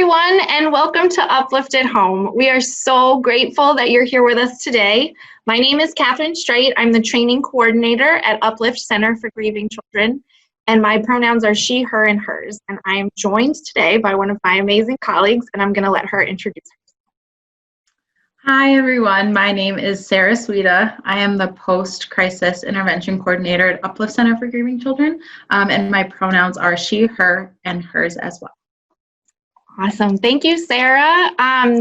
everyone, and welcome to Uplifted Home. We are so grateful that you're here with us today. My name is Catherine Straight. I'm the training coordinator at Uplift Center for Grieving Children, and my pronouns are she, her, and hers. And I am joined today by one of my amazing colleagues, and I'm going to let her introduce herself. Hi, everyone. My name is Sarah Sweda. I am the post-crisis intervention coordinator at Uplift Center for Grieving Children, and my pronouns are she, her, and hers as well. Awesome. Thank you, Sarah.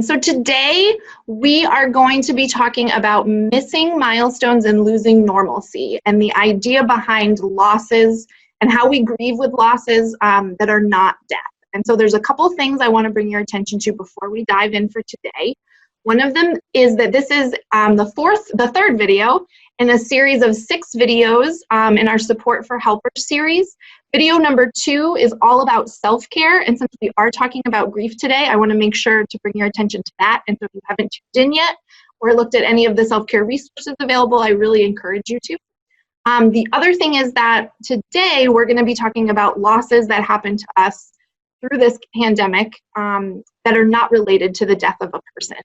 So today we are going to be talking about missing milestones and losing normalcy, and the idea behind losses and how we grieve with losses that are not death. And so there's a couple things I want to bring your attention to before we dive in for today. One of them is that this is the third video in a series of 6 videos in our Support for Helpers series. Video number 2 is all about self-care, and since we are talking about grief today, I want to make sure to bring your attention to that. And so if you haven't tuned in yet or looked at any of the self-care resources available, I really encourage you to. The other thing is that today we're going to be talking about losses that happen to us through this pandemic that are not related to the death of a person.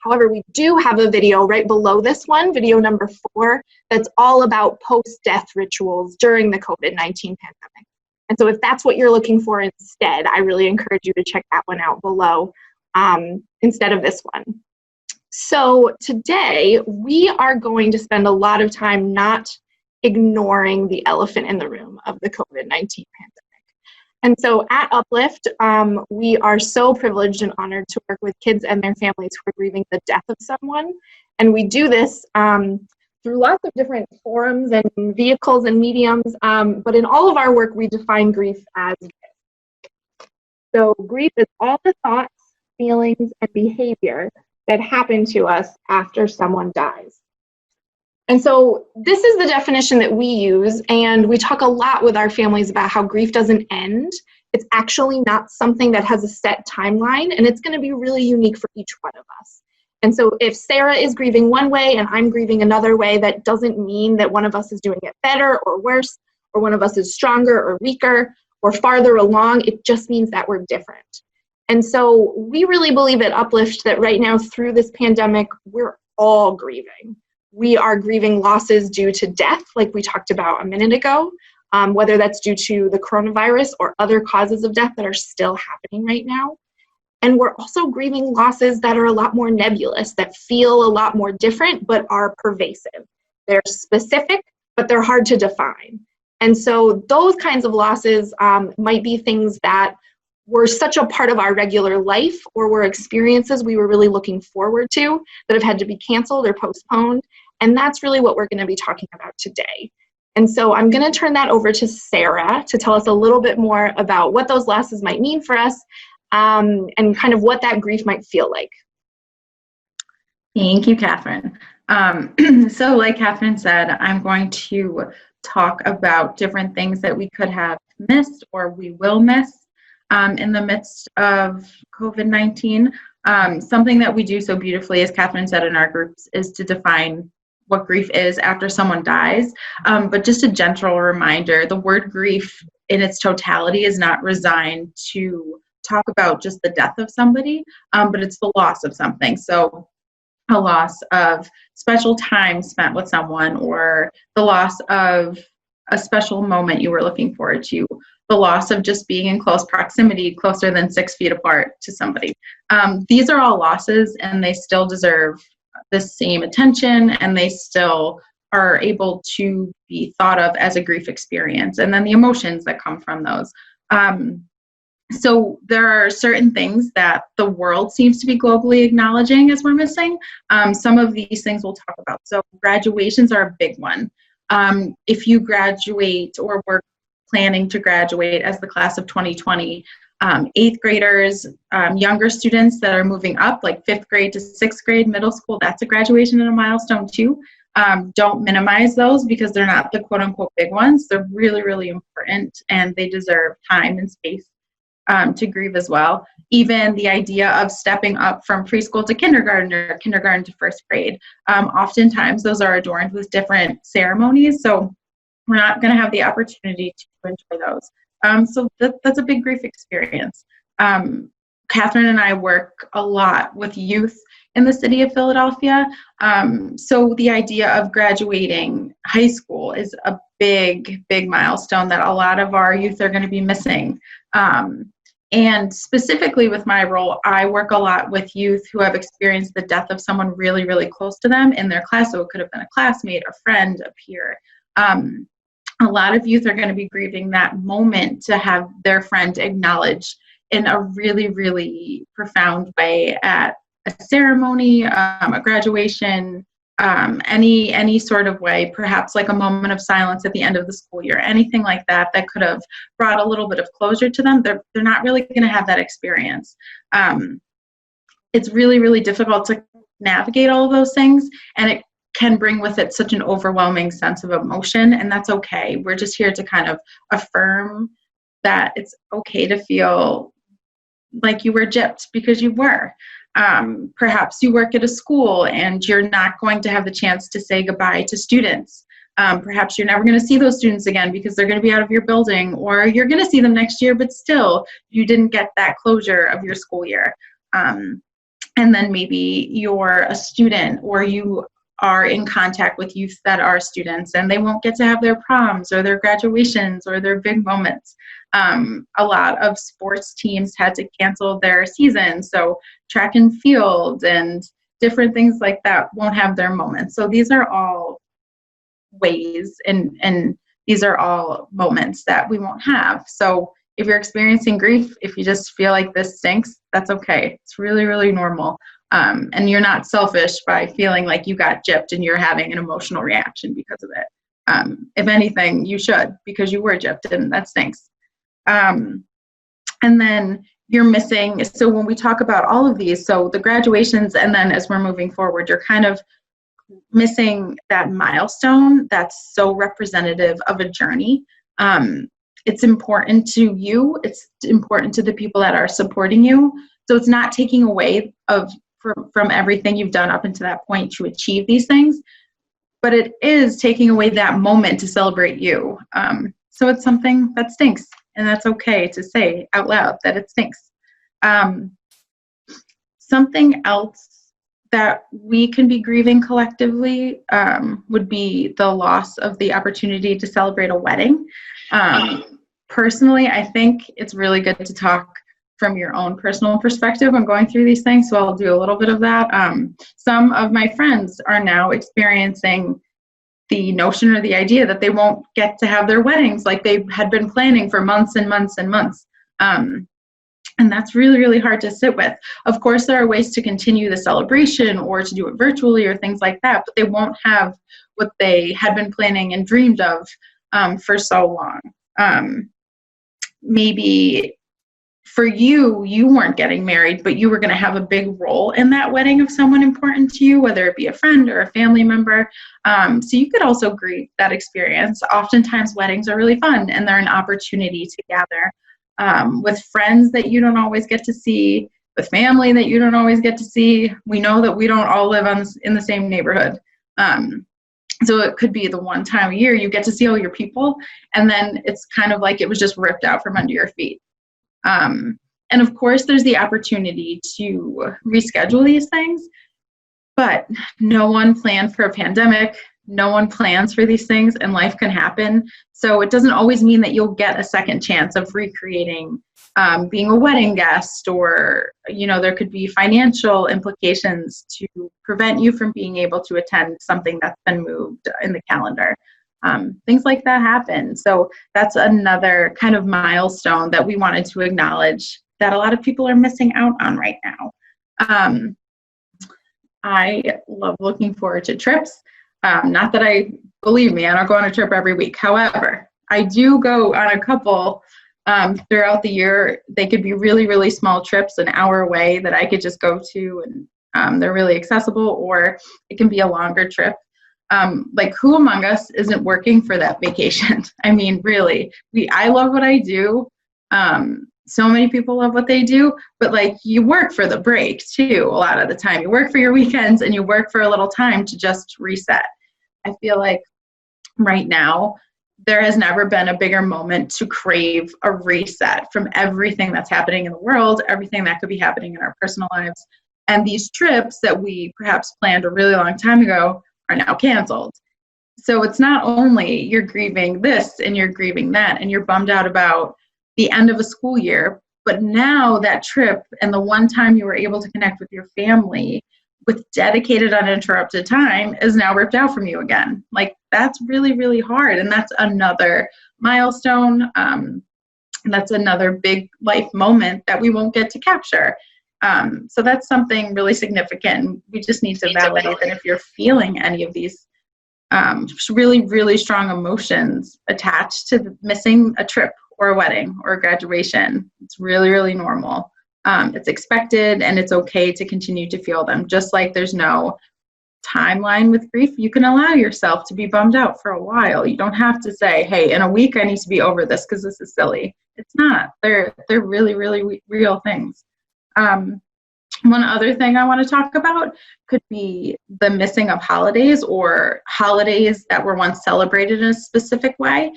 However, we do have a video right below this one, video number 4, that's all about post-death rituals during the COVID-19 pandemic. And so if that's what you're looking for instead, I really encourage you to check that one out below instead of this one. So today we are going to spend a lot of time not ignoring the elephant in the room of the COVID-19 pandemic. And so at Uplift, we are so privileged and honored to work with kids and their families who are grieving the death of someone. And we do this through lots of different forums and vehicles and mediums. But in all of our work, we define grief as this. So grief is all the thoughts, feelings, and behavior that happen to us after someone dies. And so this is the definition that we use, and we talk a lot with our families about how grief doesn't end. It's actually not something that has a set timeline, and it's going to be really unique for each one of us. And so if Sarah is grieving one way and I'm grieving another way, that doesn't mean that one of us is doing it better or worse, or one of us is stronger or weaker or farther along. It just means that we're different. And so we really believe at Uplift that right now through this pandemic, we're all grieving. We are grieving losses due to death, like we talked about a minute ago, whether that's due to the coronavirus or other causes of death that are still happening right now. And we're also grieving losses that are a lot more nebulous, that feel a lot more different, but are pervasive. They're specific, but they're hard to define. And so those kinds of losses might be things that were such a part of our regular life, or were experiences we were really looking forward to that have had to be canceled or postponed. And that's really what we're going to be talking about today. And so I'm going to turn that over to Sarah to tell us a little bit more about what those losses might mean for us and kind of what that grief might feel like. Thank you, Catherine. So like Catherine said, I'm going to talk about different things that we could have missed or we will miss in the midst of COVID-19. Something that we do so beautifully, as Catherine said in our groups, is to define what grief is after someone dies. But just a gentle reminder, the word grief in its totality is not resigned to talk about just the death of somebody, but it's the loss of something. So a loss of special time spent with someone, or the loss of a special moment you were looking forward to, the loss of just being in close proximity, closer than 6 feet apart to somebody. These are all losses, and they still deserve the same attention, and they still are able to be thought of as a grief experience, and then the emotions that come from those. So there are certain things that the world seems to be globally acknowledging as we're missing. Some of these things we'll talk about. So graduations are a big one. If you graduate or were planning to graduate as the class of 2020, 8th graders, younger students that are moving up, like 5th grade to 6th grade, middle school, that's a graduation and a milestone too. Don't minimize those because they're not the quote unquote big ones. They're really, really important, and they deserve time and space to grieve as well. Even the idea of stepping up from preschool to kindergarten, or kindergarten to 1st grade. Oftentimes those are adorned with different ceremonies, so we're not going to have the opportunity to enjoy those. So that's a big grief experience. Kind Catherine and I work a lot with youth in the city of Philadelphia. So the idea of graduating high school is a big, big milestone that a lot of our youth are going to be missing. And specifically with my role, I work a lot with youth who have experienced the death of someone really, really close to them in their class. So it could have been a classmate, a friend, a peer. A lot of youth are going to be grieving that moment to have their friend acknowledged in a really, really profound way at a ceremony, a graduation, any sort of way, perhaps like a moment of silence at the end of the school year, anything like that that could have brought a little bit of closure to them. They're not really going to have that experience. It's really, really difficult to navigate all of those things, and it can bring with it such an overwhelming sense of emotion, and that's okay. We're just here to kind of affirm that it's okay to feel like you were gypped, because you were. Perhaps you work at a school and you're not going to have the chance to say goodbye to students. Perhaps you're never going to see those students again because they're going to be out of your building, or you're going to see them next year, but still you didn't get that closure of your school year. And then maybe you're a student, or you are in contact with youth that are students, and they won't get to have their proms or their graduations or their big moments. A lot of sports teams had to cancel their season, so track and field and different things like that won't have their moments. So these are all ways and these are all moments that we won't have. So if you're experiencing grief, if you just feel like this stinks, that's okay. It's really, really normal. And you're not selfish by feeling like you got gypped and you're having an emotional reaction because of it. If anything, you should, because you were gypped, and that stinks. And then you're missing, so when we talk about all of these, so the graduations, and then as we're moving forward, you're kind of missing that milestone that's so representative of a journey. It's important to you, it's important to the people that are supporting you. So it's not taking away from everything you've done up until that point to achieve these things, but it is taking away that moment to celebrate you. So it's something that stinks, and that's okay to say out loud that it stinks. Something else that we can be grieving collectively would be the loss of the opportunity to celebrate a wedding. Personally, I think it's really good to talk from your own personal perspective on going through these things, so I'll do a little bit of that. Some of my friends are now experiencing the notion or the idea that they won't get to have their weddings like they had been planning for months and months and months. And that's really, really hard to sit with. Of course, there are ways to continue the celebration or to do it virtually or things like that, but they won't have what they had been planning and dreamed of for so long. Maybe for you, you weren't getting married, but you were going to have a big role in that wedding of someone important to you, whether it be a friend or a family member. So you could also grieve that experience. Oftentimes, weddings are really fun, and they're an opportunity to gather with friends that you don't always get to see, with family that you don't always get to see. We know that we don't all live in the same neighborhood. So it could be the one time a year you get to see all your people, and then it's kind of like it was just ripped out from under your feet. And of course, there's the opportunity to reschedule these things, but no one planned for a pandemic. No one plans for these things, and life can happen. So it doesn't always mean that you'll get a second chance of recreating being a wedding guest, or, there could be financial implications to prevent you from being able to attend something that's been moved in the calendar. Things like that happen. So that's another kind of milestone that we wanted to acknowledge that a lot of people are missing out on right now. I love looking forward to trips. Not that believe me, I don't go on a trip every week. However, I do go on a couple throughout the year. They could be really, really small trips, an hour away, that I could just go to, and they're really accessible, or it can be a longer trip. Like, who among us isn't working for that vacation? I mean, really, I love what I do. So many people love what they do, but you work for the break too. A lot of the time you work for your weekends, and you work for a little time to just reset. I feel like right now there has never been a bigger moment to crave a reset from everything that's happening in the world, everything that could be happening in our personal lives. And these trips that we perhaps planned a really long time ago are now canceled. So it's not only you're grieving this and you're grieving that and you're bummed out about the end of a school year, but now that trip and the one time you were able to connect with your family with dedicated, uninterrupted time is now ripped out from you again. Like, that's really, really hard. And that's another milestone. That's another big life moment that we won't get to capture. So that's something really significant. We just need to validate that if you're feeling any of these really, really strong emotions attached to missing a trip or a wedding or a graduation, it's really, really normal. It's expected, and it's okay to continue to feel them. Just like there's no timeline with grief, you can allow yourself to be bummed out for a while. You don't have to say, hey, in a week I need to be over this because this is silly. It's not. They're really, really real things. One other thing I want to talk about could be the missing of holidays or holidays that were once celebrated in a specific way.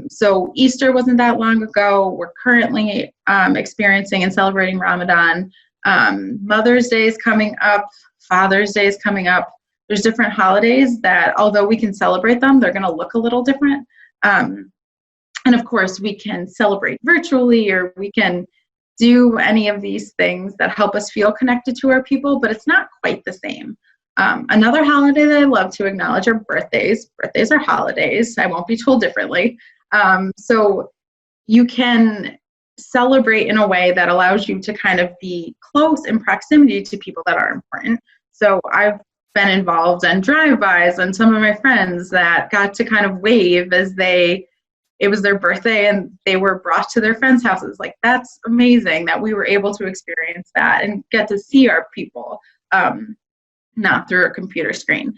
So Easter wasn't that long ago. We're currently experiencing and celebrating Ramadan. Mother's Day is coming up. Father's Day is coming up. There's different holidays that, although we can celebrate them, they're going to look a little different. And of course, we can celebrate virtually, or we can do any of these things that help us feel connected to our people, but it's not quite the same. Another holiday that I love to acknowledge are birthdays. Birthdays are holidays. I won't be told differently. So you can celebrate in a way that allows you to kind of be close in proximity to people that are important. So I've been involved in drive-bys and some of my friends that got to kind of wave as it was their birthday and they were brought to their friends' houses. Like, that's amazing that we were able to experience that and get to see our people, not through a computer screen.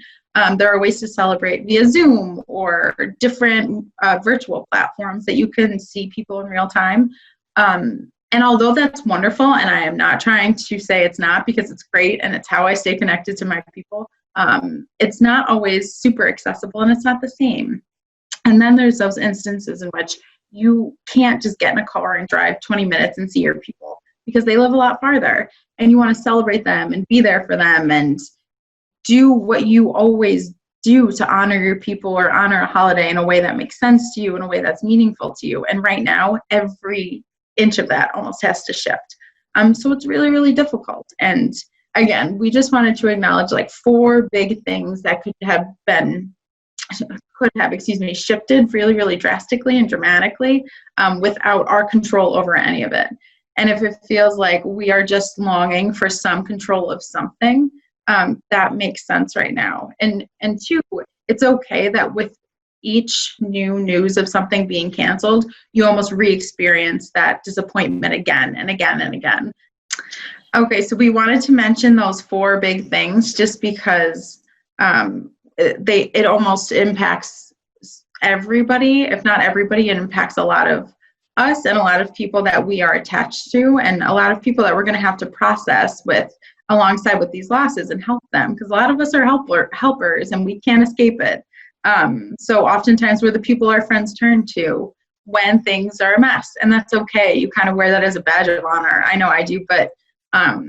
There are ways to celebrate via Zoom or different virtual platforms that you can see people in real time. And although that's wonderful, and I am not trying to say it's not, because it's great and it's how I stay connected to my people, it's not always super accessible and it's not the same. And then there's those instances in which you can't just get in a car and drive 20 minutes and see your people because they live a lot farther, and you want to celebrate them and be there for them and do what you always do to honor your people or honor a holiday in a way that makes sense to you, in a way that's meaningful to you. And right now, every inch of that almost has to shift. So it's really, really difficult. And again, we just wanted to acknowledge like 4 big things that could have shifted really, really drastically and dramatically without our control over any of it. And if it feels like we are just longing for some control of something, that makes sense right now. And 2, it's okay that with each new news of something being canceled, you almost re-experience that disappointment again and again and again. Okay, so we wanted to mention those 4 big things just because it almost impacts everybody. If not everybody, it impacts a lot of us and a lot of people that we are attached to, and a lot of people that we're going to have to process with alongside with these losses and help them, because a lot of us are helpers and we can't escape it. So oftentimes we're the people our friends turn to when things are a mess, and that's okay. You kind of wear that as a badge of honor. I know I do, but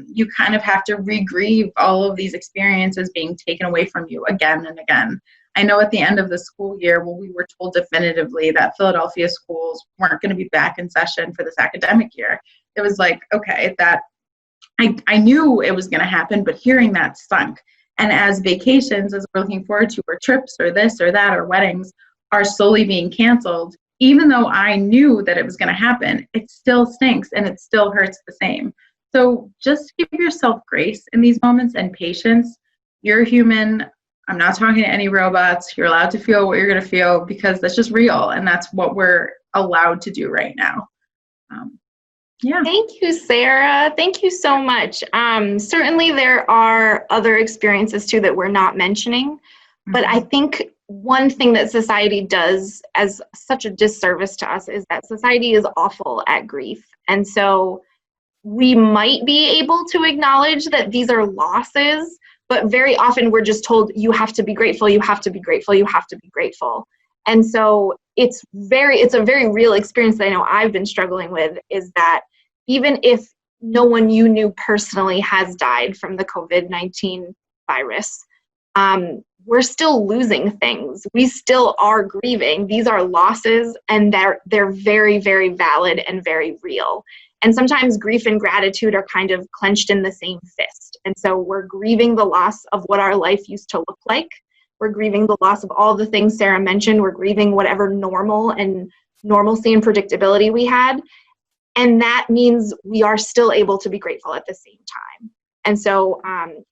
you kind of have to re-grieve all of these experiences being taken away from you again and again. I know at the end of the school year, when we were told definitively that Philadelphia schools weren't going to be back in session for this academic year, it was like, okay, that I knew it was going to happen, but hearing that stunk. And as vacations, as we're looking forward to, or trips or this or that or weddings are slowly being canceled, even though I knew that it was going to happen, it still stinks and it still hurts the same. So just give yourself grace in these moments and patience. You're human. I'm not talking to any robots. You're allowed to feel what you're going to feel because that's just real. And that's what we're allowed to do right now. Yeah. Thank you, Sarah. Thank you so much. Certainly there are other experiences too that we're not mentioning, but I think one thing that society does as such a disservice to us is that society is awful at grief. And so we might be able to acknowledge that these are losses, but very often we're just told you have to be grateful, you have to be grateful, you have to be grateful. And so it's a very real experience that I know I've been struggling with, is that even if no one you knew personally has died from the COVID-19 virus, we're still losing things. We still are grieving. These are losses, and they're very, very valid and very real. And sometimes grief and gratitude are kind of clenched in the same fist. And so we're grieving the loss of what our life used to look like. We're grieving the loss of all the things Sarah mentioned. We're grieving whatever normalcy and predictability we had. And that means we are still able to be grateful at the same time. And so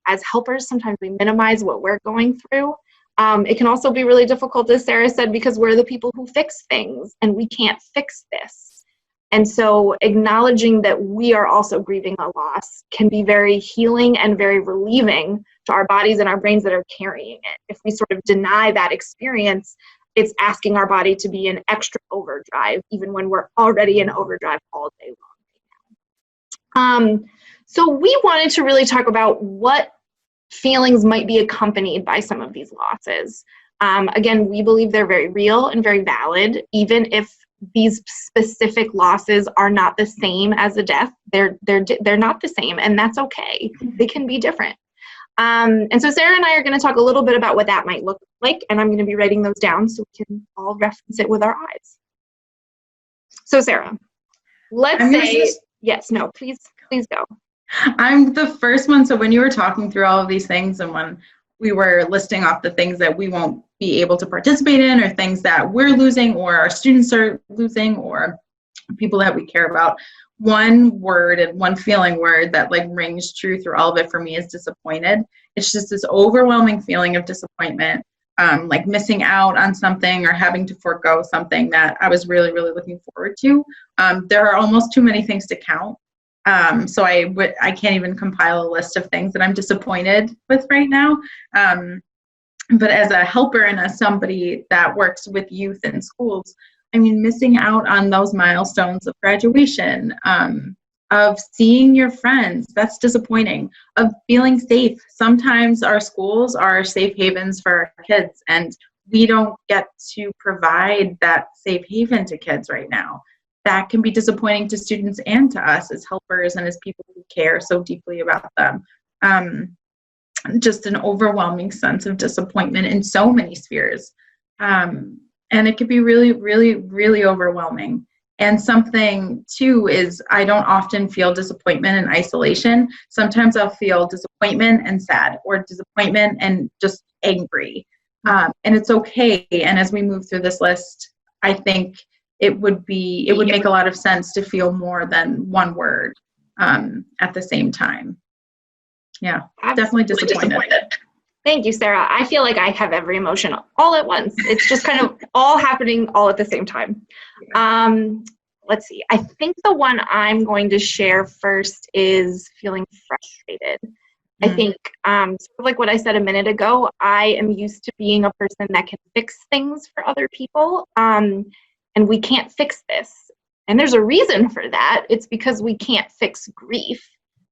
as helpers, sometimes we minimize what we're going through. It can also be really difficult, as Sarah said, because we're the people who fix things, and we can't fix this. And so acknowledging that we are also grieving a loss can be very healing and very relieving to our bodies and our brains that are carrying it. If we sort of deny that experience, it's asking our body to be in extra overdrive, even when we're already in overdrive all day long. So we wanted to really talk about what feelings might be accompanied by some of these losses. Again, we believe they're very real and very valid, even if these specific losses are not the same as a death. They're not the same, and that's okay. They can be different. And so Sarah and I are going to talk a little bit about what that might look like, and I'm going to be writing those down so we can all reference it with our eyes. So Sarah, please go. I'm the first one. So when you were talking through all of these things, and when we were listing off the things that we won't be able to participate in, or things that we're losing, or our students are losing, or people that we care about, one word and one feeling word that like rings true through all of it for me is disappointed. It's just this overwhelming feeling of disappointment, like missing out on something or having to forego something that I was really, really looking forward to. There are almost too many things to count. So I can't even compile a list of things that I'm disappointed with right now. But as a helper and as somebody that works with youth in schools, I mean, missing out on those milestones of graduation, of seeing your friends, that's disappointing, of feeling safe. Sometimes our schools are safe havens for our kids, and we don't get to provide that safe haven to kids right now. That can be disappointing to students and to us as helpers and as people who care so deeply about them. Just an overwhelming sense of disappointment in so many spheres. And it could be really, really, really overwhelming. And something too is I don't often feel disappointment and isolation. Sometimes I'll feel disappointment and sad, or disappointment and just angry. And it's okay. And as we move through this list, I think it would make a lot of sense to feel more than one word at the same time. Yeah, definitely disappointed. Thank you, Sarah. I feel like I have every emotion all at once. It's just kind of all happening all at the same time. Let's see. I think the one I'm going to share first is feeling frustrated. I think, sort of like what I said a minute ago, I am used to being a person that can fix things for other people, and we can't fix this. And there's a reason for that. It's because we can't fix grief.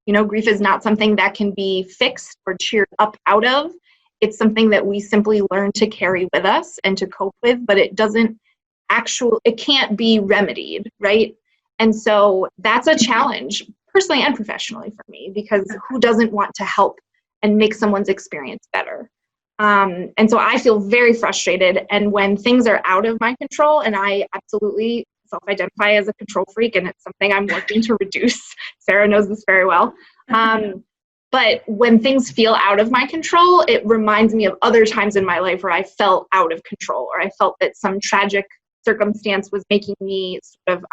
You know, grief is not something that can be fixed or cheered up out of. It's something that we simply learn to carry with us and to cope with, but it can't be remedied, right? And so that's a challenge, personally and professionally for me, because who doesn't want to help and make someone's experience better? And so I feel very frustrated, and when things are out of my control, and I absolutely self-identify as a control freak, and it's something I'm working to reduce. Sarah knows this very well. But when things feel out of my control, it reminds me of other times in my life where I felt out of control, or I felt that some tragic circumstance was making me sort of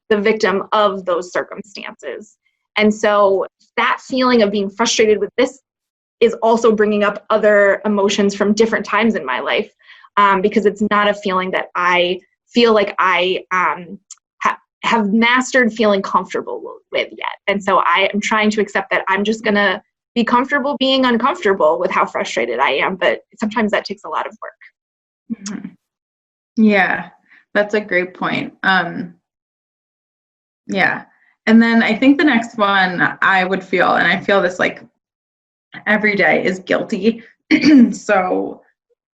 the victim of those circumstances. And so that feeling of being frustrated with this is also bringing up other emotions from different times in my life, because it's not a feeling that I feel like I have mastered feeling comfortable with yet. And so I am trying to accept that I'm just going to be comfortable being uncomfortable with how frustrated I am. But sometimes that takes a lot of work. Mm-hmm. Yeah, that's a great point. Yeah. And then I think the next one I would feel, and I feel this like every day, is guilty. So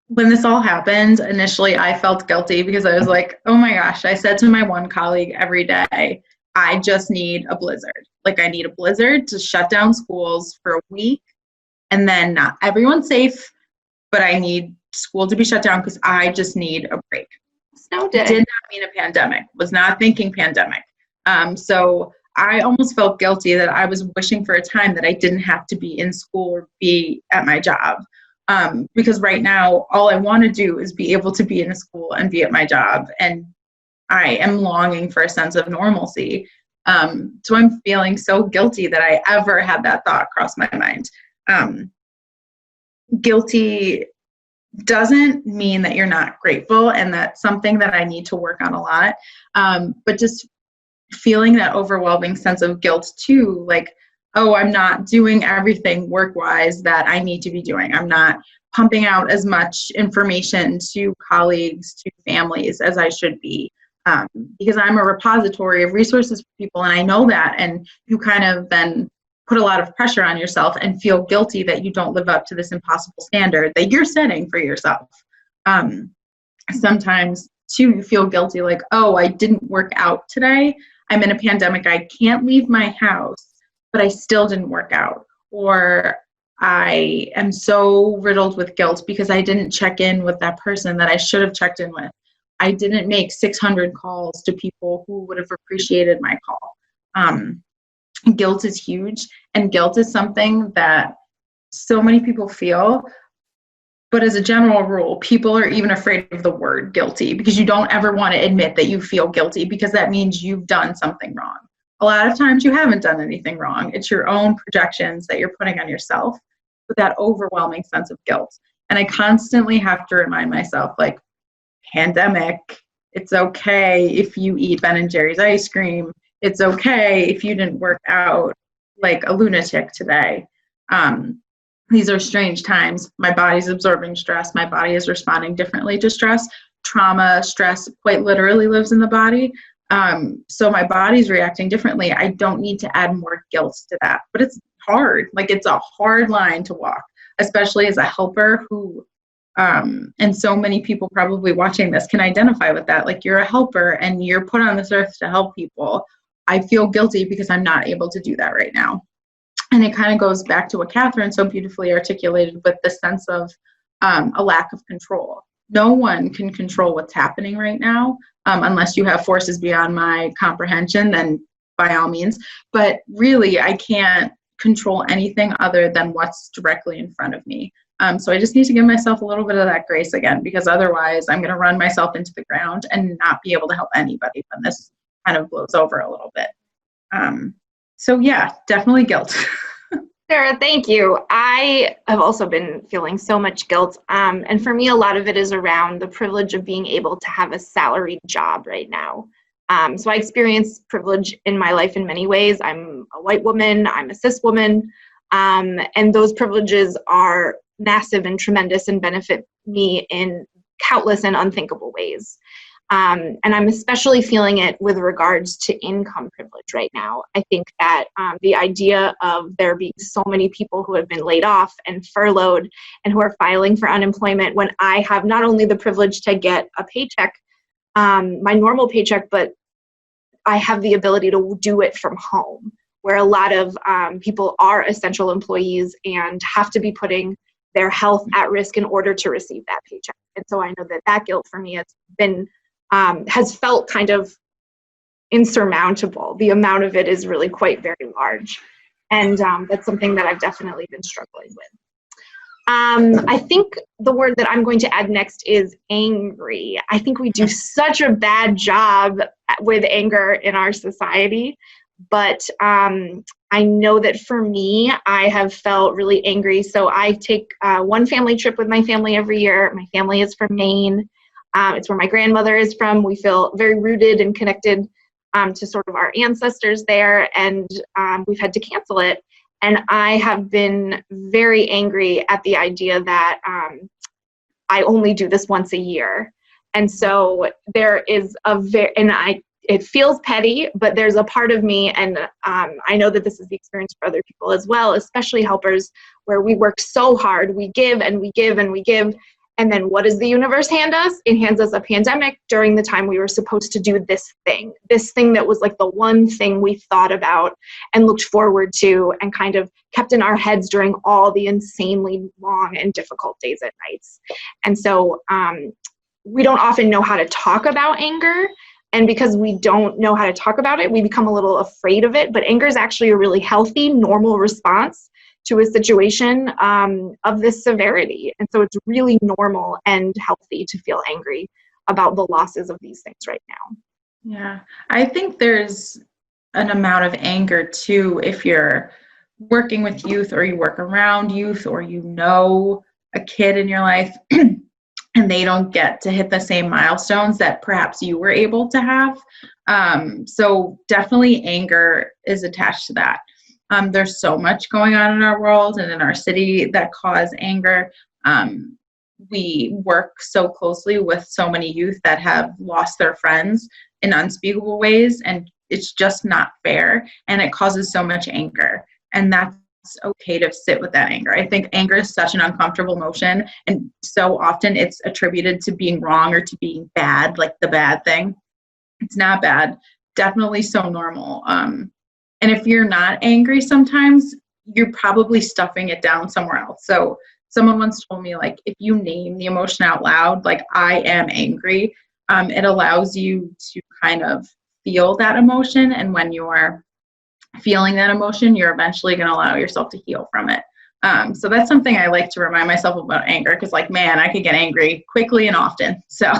when this all happened, initially I felt guilty because I was like, oh my gosh, I said to my one colleague every day, I just need a blizzard. Like, I need a blizzard to shut down schools for a week, and then not everyone's safe, but I need school to be shut down because I just need a break. Snow day. Did not mean a pandemic, was not thinking pandemic. So I almost felt guilty that I was wishing for a time that I didn't have to be in school or be at my job. Because right now, all I want to do is be able to be in a school and be at my job. And I am longing for a sense of normalcy. So I'm feeling so guilty that I ever had that thought cross my mind. Guilty doesn't mean that you're not grateful, and that's something that I need to work on a lot. But just feeling that overwhelming sense of guilt too, like, oh, I'm not doing everything work-wise that I need to be doing. I'm not pumping out as much information to colleagues, to families as I should be, because I'm a repository of resources for people, and I know that, and you kind of then put a lot of pressure on yourself and feel guilty that you don't live up to this impossible standard that you're setting for yourself. Sometimes too, you feel guilty, like, oh, I didn't work out today. I'm in a pandemic. I can't leave my house, but I still didn't work out. Or I am so riddled with guilt because I didn't check in with that person that I should have checked in with. I didn't make 600 calls to people who would have appreciated my call. Guilt is huge, and guilt is something that so many people feel. But as a general rule, people are even afraid of the word guilty because you don't ever want to admit that you feel guilty, because that means you've done something wrong. A lot of times you haven't done anything wrong. It's your own projections that you're putting on yourself with that overwhelming sense of guilt. And I constantly have to remind myself, like, pandemic, it's okay if you eat Ben & Jerry's ice cream. It's okay if you didn't work out like a lunatic today. These are strange times. My body's absorbing stress. My body is responding differently to stress. Trauma, stress quite literally lives in the body. So my body's reacting differently. I don't need to add more guilt to that. But it's hard. Like, it's a hard line to walk, especially as a helper who, and so many people probably watching this can identify with that. Like, you're a helper and you're put on this earth to help people. I feel guilty because I'm not able to do that right now. And it kind of goes back to what Catherine so beautifully articulated with the sense of a lack of control. No one can control what's happening right now unless you have forces beyond my comprehension, then by all means. But really, I can't control anything other than what's directly in front of me. So I just need to give myself a little bit of that grace again, because otherwise I'm going to run myself into the ground and not be able to help anybody when this kind of blows over a little bit. So yeah, definitely guilt. Sarah, thank you. I have also been feeling so much guilt. And for me, a lot of it is around the privilege of being able to have a salaried job right now. So I experience privilege in my life in many ways. I'm a white woman, I'm a cis woman, and those privileges are massive and tremendous and benefit me in countless and unthinkable ways. And I'm especially feeling it with regards to income privilege right now. I think that the idea of there being so many people who have been laid off and furloughed and who are filing for unemployment when I have not only the privilege to get a paycheck, my normal paycheck, but I have the ability to do it from home, where a lot of people are essential employees and have to be putting their health at risk in order to receive that paycheck. And so I know that that guilt for me has felt kind of insurmountable. The amount of it is really quite very large. And that's something that I've definitely been struggling with. I think the word that I'm going to add next is angry. I think we do such a bad job with anger in our society, but I know that for me, I have felt really angry. So I take one family trip with my family every year. My family is from Maine. It's where my grandmother is from. We feel very rooted and connected to sort of our ancestors there, and we've had to cancel it. And I have been very angry at the idea that I only do this once a year. And so there is it feels petty, but there's a part of me, and I know that this is the experience for other people as well, especially helpers, where we work so hard, we give and we give and we give, And then what does the universe hand us? It hands us a pandemic during the time we were supposed to do this thing that was like the one thing we thought about and looked forward to and kind of kept in our heads during all the insanely long and difficult days and nights. And so we don't often know how to talk about anger. And because we don't know how to talk about it, we become a little afraid of it. But anger is actually a really healthy, normal response to a situation of this severity. And so it's really normal and healthy to feel angry about the losses of these things right now. Yeah, I think there's an amount of anger too if you're working with youth or you work around youth or you know a kid in your life and they don't get to hit the same milestones that perhaps you were able to have. So definitely anger is attached to that. There's so much going on in our world and in our city that cause anger. We work so closely with so many youth that have lost their friends in unspeakable ways, and it's just not fair, and it causes so much anger. And that's okay to sit with that anger. I think anger is such an uncomfortable emotion, and so often it's attributed to being wrong or to being bad, like the bad thing. It's not bad. Definitely so normal. And if you're not angry sometimes, you're probably stuffing it down somewhere else. So someone once told me, like, if you name the emotion out loud, like, I am angry, it allows you to kind of feel that emotion. And when you're feeling that emotion, you're eventually going to allow yourself to heal from it. So that's something I like to remind myself about anger, because, like, man, I could get angry quickly and often. So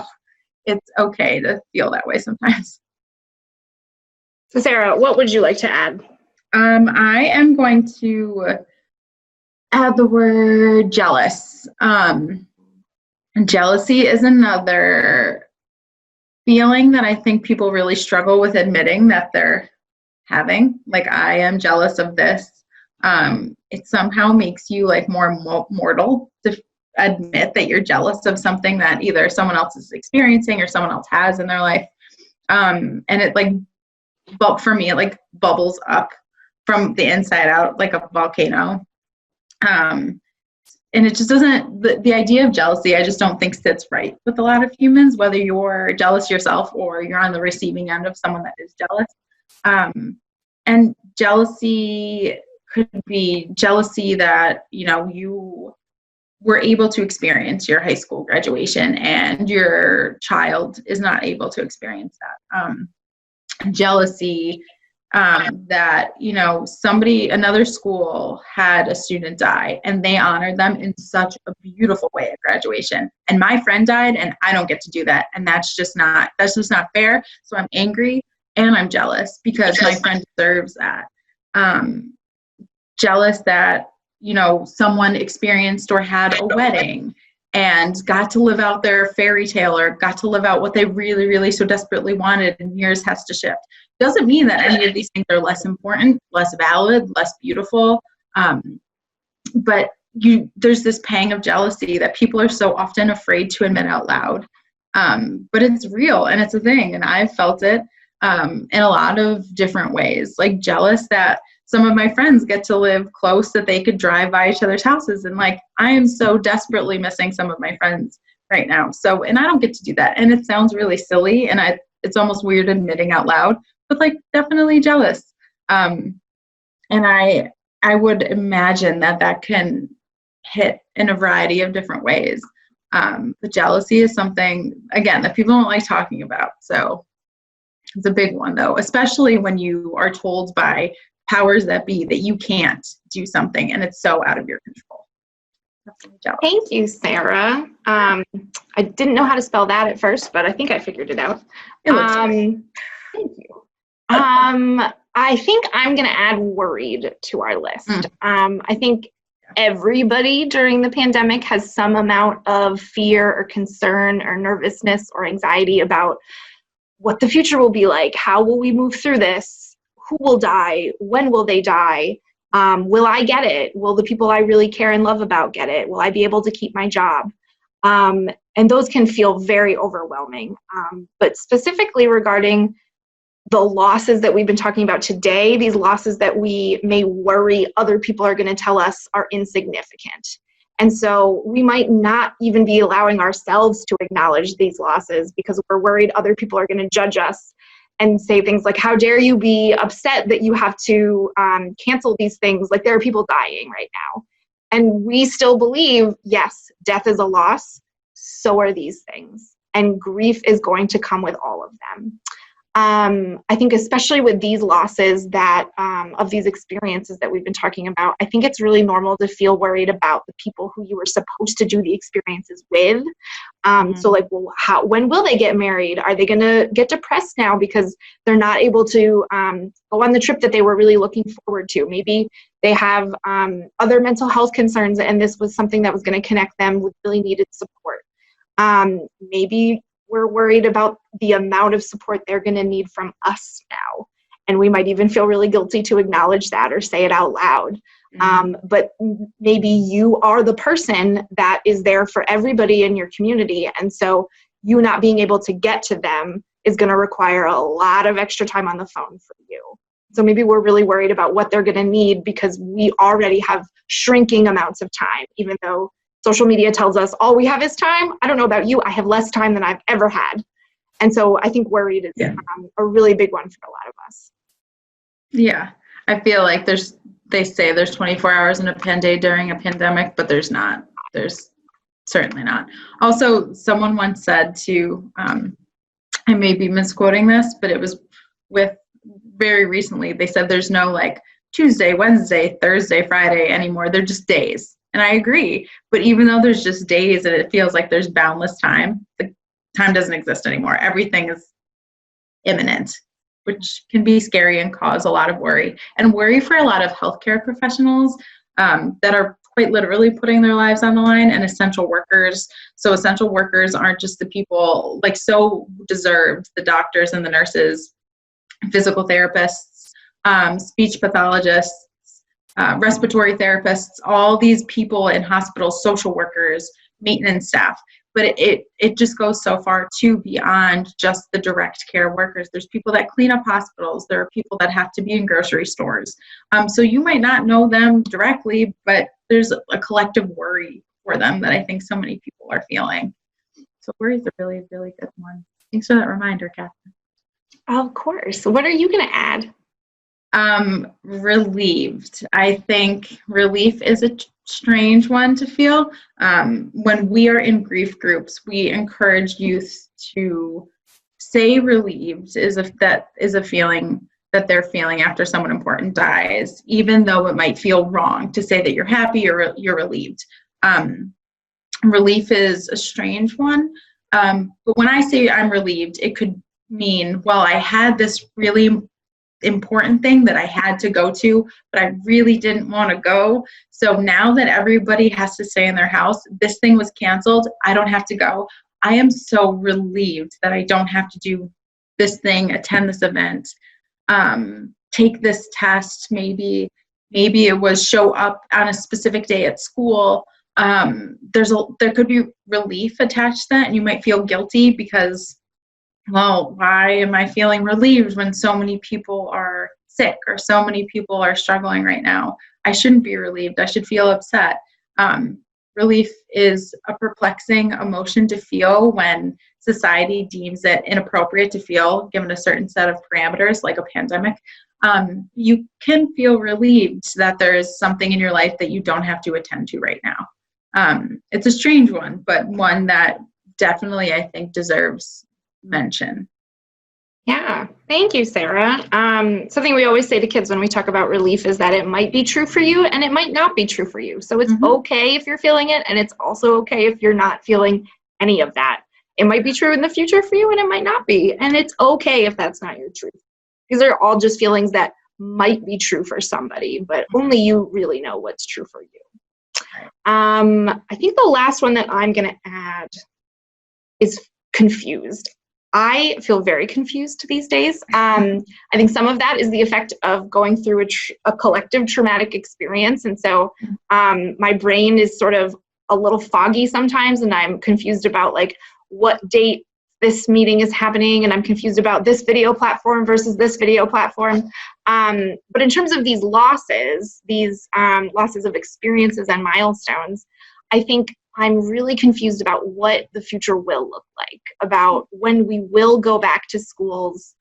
it's okay to feel that way sometimes. So Sarah, what would you like to add? I am going to add the word jealous. Jealousy is another feeling that I think people really struggle with admitting that they're having. Like, I am jealous of this. It somehow makes you like more mortal to admit that you're jealous of something that either someone else is experiencing or someone else has in their life. And it for me, it like bubbles up from the inside out like a volcano. And it just doesn't, the idea of jealousy, I just don't think sits right with a lot of humans, whether you're jealous yourself or you're on the receiving end of someone that is jealous. And jealousy could be jealousy that, you were able to experience your high school graduation and your child is not able to experience that. Jealousy that, another school had a student die and they honored them in such a beautiful way at graduation. And my friend died and I don't get to do that. And that's just not fair. So I'm angry and I'm jealous because my friend deserves that. Jealous that, someone experienced or had a wedding and got to live out their fairy tale or got to live out what they really, really so desperately wanted, and yours has to shift. Doesn't mean that any of these things are less important, less valid, less beautiful. But there's this pang of jealousy that people are so often afraid to admit out loud. But it's real and it's a thing. And I've felt it in a lot of different ways, like jealous that some of my friends get to live close, that they could drive by each other's houses. And like, I am so desperately missing some of my friends right now. So, and I don't get to do that. And it sounds really silly. And it's almost weird admitting out loud, but like definitely jealous. And I would imagine that can hit in a variety of different ways. But jealousy is something, again, that people don't like talking about. So it's a big one though, especially when you are told by powers that be that you can't do something and it's so out of your control. Thank you, Sarah. I didn't know how to spell that at first, but I think I figured it out. Thank you. I think I'm going to add worried to our list. I think everybody during the pandemic has some amount of fear or concern or nervousness or anxiety about what the future will be like. How will we move through this? Who will die? When will they die? Will I get it? Will the people I really care and love about get it? Will I be able to keep my job? And those can feel very overwhelming. But specifically regarding the losses that we've been talking about today, these losses that we may worry other people are going to tell us are insignificant. And so we might not even be allowing ourselves to acknowledge these losses because we're worried other people are going to judge us and say things like, how dare you be upset that you have to cancel these things? Like, there are people dying right now. And we still believe, yes, death is a loss. So are these things. And grief is going to come with all of them. I think especially with these losses that of these experiences that we've been talking about, I think it's really normal to feel worried about the people who you were supposed to do the experiences with. So like, well, when will they get married? Are they going to get depressed now because they're not able to go on the trip that they were really looking forward to? Maybe they have other mental health concerns and this was something that was going to connect them with really needed support. Maybe we're worried about the amount of support they're going to need from us now. And we might even feel really guilty to acknowledge that or say it out loud. But maybe you are the person that is there for everybody in your community. And so you not being able to get to them is going to require a lot of extra time on the phone for you. So maybe we're really worried about what they're going to need because we already have shrinking amounts of time, even though social media tells us all we have is time. I don't know about you. I have less time than I've ever had. And so I think worried is a really big one for a lot of us. Yeah. I feel like they say there's 24 hours in a day during a pandemic, but there's not. There's certainly not. Also, someone once said to, I may be misquoting this, but it was with very recently, they said there's no like Tuesday, Wednesday, Thursday, Friday anymore. They're just days. And I agree. But even though there's just days and it feels like there's boundless time, the time doesn't exist anymore. Everything is imminent, which can be scary and cause a lot of worry. And worry for a lot of healthcare professionals that are quite literally putting their lives on the line, and essential workers. So essential workers aren't just the people, like so deserved, the doctors and the nurses, physical therapists, speech pathologists, respiratory therapists, all these people in hospitals, social workers, maintenance staff. But it just goes so far too beyond just the direct care workers. There's people that clean up hospitals. There are people that have to be in grocery stores. So you might not know them directly, but there's a collective worry for them that I think so many people are feeling. So worry is a really, really good one. Thanks for that reminder, Catherine. Of course. What are you going to add? Relieved. I think relief is a strange one to feel. When we are in grief groups, we encourage youth to say relieved that is a feeling that they're feeling after someone important dies, even though it might feel wrong to say that you're happy or you're relieved. Relief is a strange one. But when I say I'm relieved, it could mean, well, I had this really important thing that I had to go to, but I really didn't want to go. So now that everybody has to stay in their house, this thing was canceled. I don't have to go. I am so relieved that I don't have to do this thing, attend this event, take this test. Maybe it was show up on a specific day at school. There could be relief attached to that, and you might feel guilty because, well, why am I feeling relieved when so many people are sick or so many people are struggling right now? I shouldn't be relieved. I should feel upset. Relief is a perplexing emotion to feel when society deems it inappropriate to feel, given a certain set of parameters, like a pandemic. You can feel relieved that there is something in your life that you don't have to attend to right now. It's a strange one, but one that definitely, I think, deserves mention. Yeah, thank you, Sarah. Something we always say to kids when we talk about relief is that it might be true for you and it might not be true for you. So it's okay if you're feeling it, and it's also okay if you're not feeling any of that. It might be true in the future for you and it might not be. And it's okay if that's not your truth. These are all just feelings that might be true for somebody, but only you really know what's true for you. I think the last one that I'm going to add is confused. I feel very confused these days. I think some of that is the effect of going through a collective traumatic experience. And so my brain is sort of a little foggy sometimes, and I'm confused about like what date this meeting is happening, and I'm confused about this video platform versus this video platform. But in terms of these losses of experiences and milestones, I think I'm really confused about what the future will look like, about when we will go back to schools,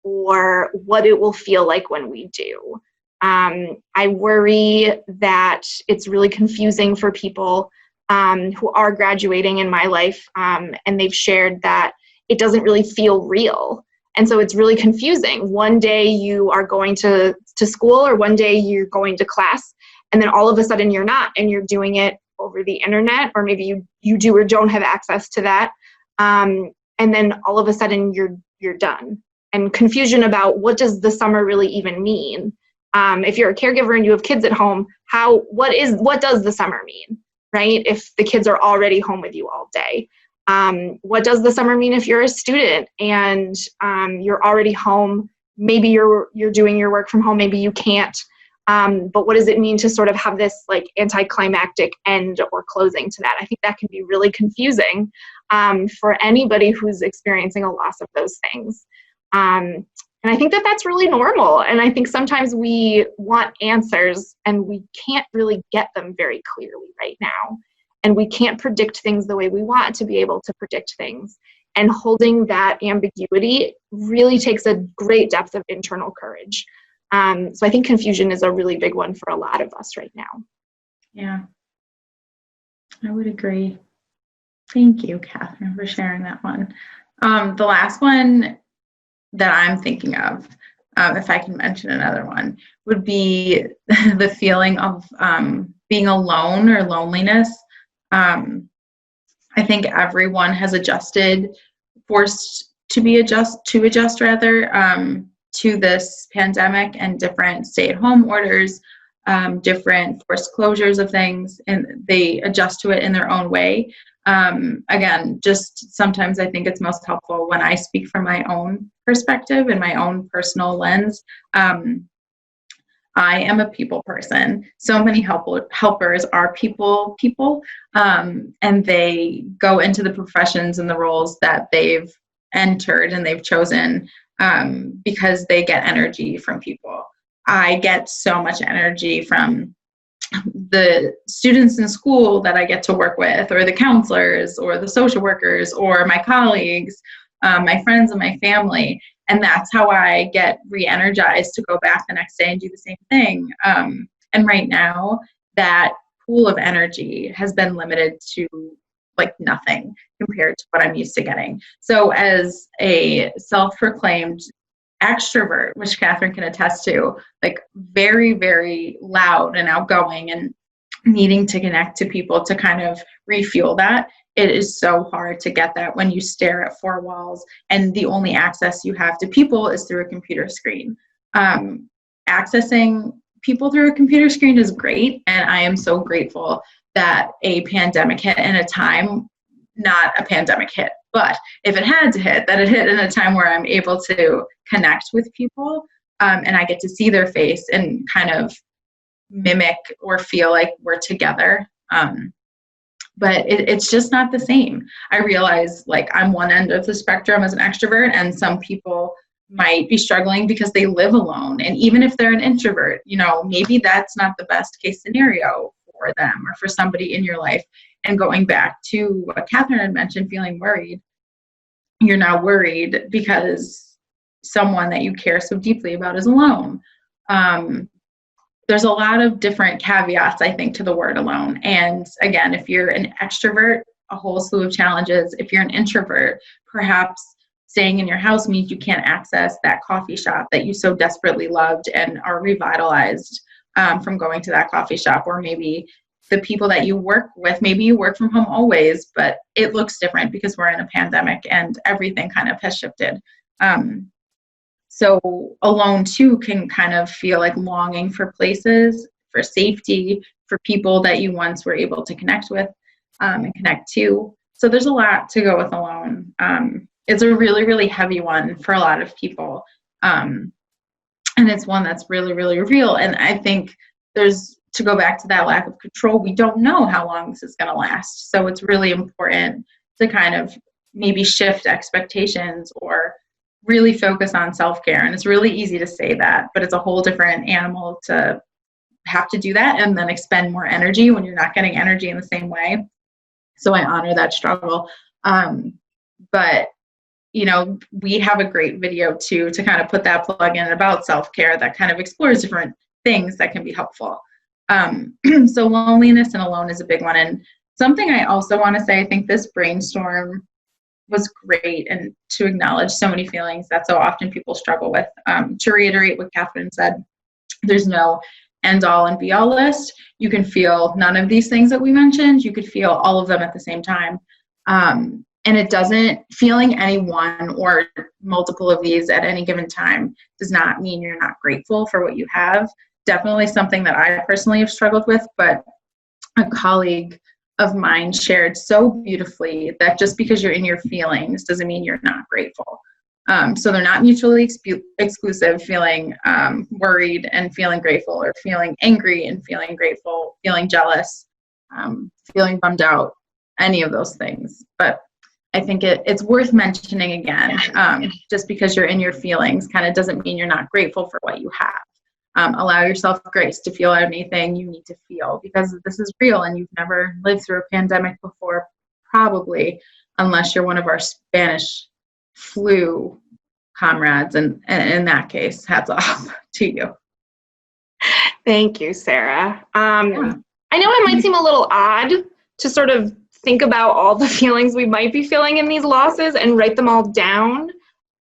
or what it will feel like when we do. I worry that it's really confusing for people who are graduating in my life, and they've shared that it doesn't really feel real. And so it's really confusing. One day you are going to school, or one day you're going to class, and then all of a sudden you're not, and you're doing it over the internet, or maybe you do or don't have access to that. And then all of a sudden you're done. And confusion about what does the summer really even mean. If you're a caregiver and you have kids at home, what does the summer mean, right? If the kids are already home with you all day. What does the summer mean if you're a student and you're already home? Maybe you're doing your work from home, maybe you can't. But what does it mean to sort of have this like anticlimactic end or closing to that? I think that can be really confusing for anybody who's experiencing a loss of those things. And I think that that's really normal. And I think sometimes we want answers and we can't really get them very clearly right now. And we can't predict things the way we want to be able to predict things. And holding that ambiguity really takes a great depth of internal courage. So I think confusion is a really big one for a lot of us right now. Yeah, I would agree. Thank you, Catherine, for sharing that one. The last one that I'm thinking of, if I can mention another one, would be the feeling of being alone or loneliness. I think everyone has forced to adjust to this pandemic and different stay-at-home orders, different forced closures of things, and they adjust to it in their own way. Again, just sometimes I think it's most helpful when I speak from my own perspective and my own personal lens. I am a people person. So many helpers are people, and they go into the professions and the roles that they've entered and they've chosen because they get energy from people. I get so much energy from the students in school that I get to work with, or the counselors, or the social workers, or my colleagues, my friends and my family. And that's how I get re-energized to go back the next day and do the same thing. And right now, that pool of energy has been limited to like nothing compared to what I'm used to getting. So as a self-proclaimed extrovert, which Catherine can attest to, like very, very loud and outgoing and needing to connect to people to kind of refuel that, it is so hard to get that when you stare at four walls and the only access you have to people is through a computer screen. Accessing people through a computer screen is great, and I am so grateful that a pandemic hit in a time, not a pandemic hit, but if it had to hit, that it hit in a time where I'm able to connect with people, and I get to see their face and kind of mimic or feel like we're together. But it's just not the same. I realize like I'm one end of the spectrum as an extrovert, and some people might be struggling because they live alone. And even if they're an introvert, maybe that's not the best case scenario for them or for somebody in your life. And going back to what Catherine had mentioned, feeling worried, you're now worried because someone that you care so deeply about is alone. There's a lot of different caveats, I think, to the word alone. And again, if you're an extrovert, a whole slew of challenges. If you're an introvert, perhaps staying in your house means you can't access that coffee shop that you so desperately loved and are revitalized from going to that coffee shop. Or maybe the people that you work with, maybe you work from home always, but it looks different because we're in a pandemic and everything kind of has shifted. So alone too can kind of feel like longing for places, for safety, for people that you once were able to connect with and connect to. So there's a lot to go with alone. It's a really, really heavy one for a lot of people. And it's one that's really, really real. And I think to go back to that lack of control, we don't know how long this is going to last. So it's really important to kind of maybe shift expectations or really focus on self-care. And it's really easy to say that, but it's a whole different animal to have to do that and then expend more energy when you're not getting energy in the same way. So I honor that struggle. But you know, we have a great video too to kind of put that plug in about self-care that kind of explores different things that can be helpful. So loneliness and alone is a big one. And something I also want to say, I think this brainstorm was great, and to acknowledge so many feelings that so often people struggle with. To reiterate what Catherine said, there's no end all and be all list. You can feel none of these things that we mentioned. You could feel all of them at the same time. And it doesn't, feeling any one or multiple of these at any given time does not mean you're not grateful for what you have. Definitely something that I personally have struggled with, but a colleague of mine shared so beautifully that just because you're in your feelings doesn't mean you're not grateful. So they're not mutually exclusive, feeling worried and feeling grateful, or feeling angry and feeling grateful, feeling jealous, feeling bummed out, any of those things. But I think it's worth mentioning again, just because you're in your feelings kind of doesn't mean you're not grateful for what you have. Allow yourself grace to feel anything you need to feel, because this is real and you've never lived through a pandemic before, probably, unless you're one of our Spanish flu comrades. And in that case, hats off to you. Thank you, Sarah. I know it might seem a little odd to sort of think about all the feelings we might be feeling in these losses and write them all down.